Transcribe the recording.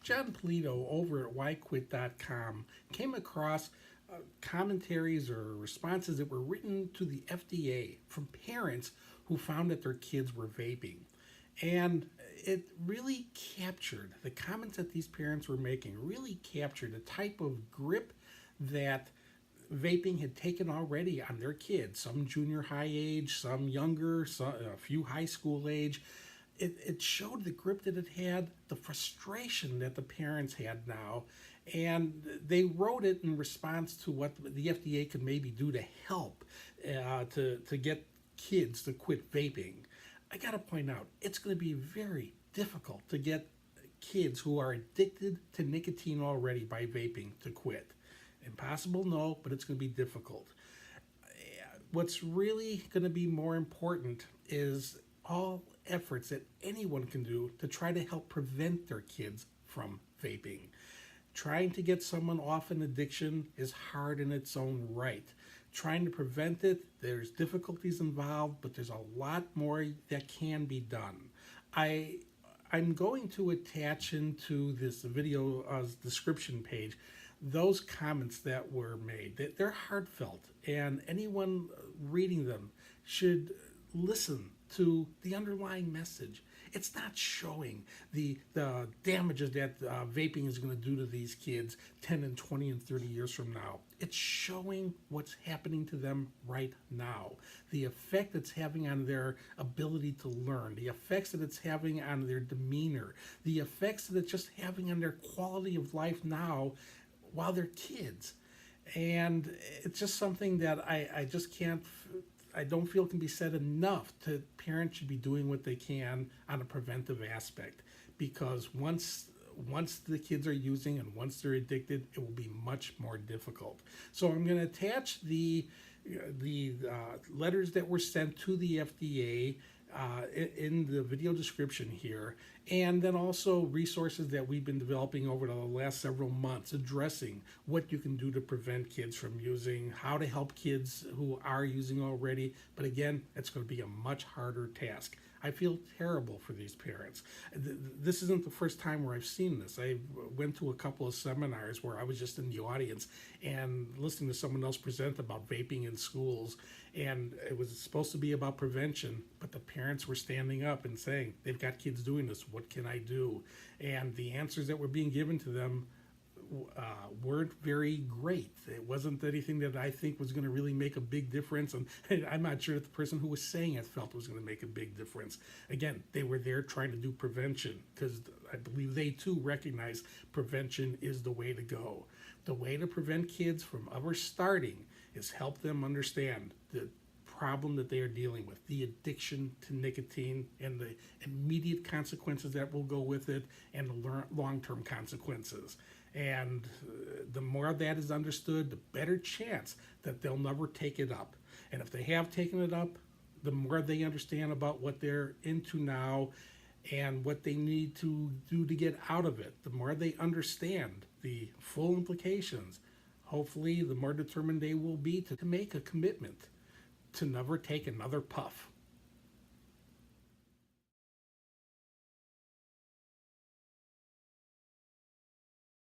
John Polito over at whyquit.com came across commentaries or responses that were written to the FDA from parents who found that their kids were vaping. And it really captured the comments that these parents were making, really captured the type of grip that vaping had taken already on their kids, some junior high age, some younger, a few high school age. It showed the grip that it had, the frustration that the parents had now, and they wrote it in response to what the FDA could maybe do to help to get kids to quit vaping. I got to point out, it's going to be very difficult to get kids who are addicted to nicotine already by vaping to quit. Impossible, no, but it's going to be difficult. What's really going to be more important is all efforts that anyone can do to try to help prevent their kids from vaping. Trying to get someone off an addiction is hard in its own right. Trying to prevent it, there's difficulties involved, but there's a lot more that can be done. I'm going to attach into this video description page those comments that were made. They're heartfelt, and anyone reading them should listen to the underlying message. It's not showing the damages that vaping is going to do to these kids 10 and 20 and 30 years from now. It's showing what's happening to them right now, the effect it's having on their ability to learn, the effects that it's having on their demeanor, the effects that it's just having on their quality of life now while they're kids. And it's just something that I just can't, I don't feel can be said enough. To parents should be doing what they can on a preventive aspect, because once the kids are using and once they're addicted, it will be much more difficult. So I'm going to attach the letters that were sent to the FDA in the video description here, and then also resources that we've been developing over the last several months addressing what you can do to prevent kids from using, how to help kids who are using already. But again, it's going to be a much harder task. I feel terrible for these parents. This isn't the first time where I've seen this. I went to a couple of seminars where I was just in the audience and listening to someone else present about vaping in schools, and it was supposed to be about prevention, but the parents were standing up and saying, they've got kids doing this, what can I do? And the answers that were being given to them weren't very great. It wasn't anything that I think was going to really make a big difference, and I'm not sure that the person who was saying it felt it was going to make a big difference. Again, they were there trying to do prevention, because I believe they too recognize prevention is the way to go. The way to prevent kids from ever starting is help them understand the problem that they are dealing with, the addiction to nicotine and the immediate consequences that will go with it, and the long-term consequences. And the more that is understood, the better chance that they'll never take it up. And if they have taken it up, the more they understand about what they're into now and what they need to do to get out of it, the more they understand the full implications, hopefully the more determined they will be to make a commitment to never take another puff.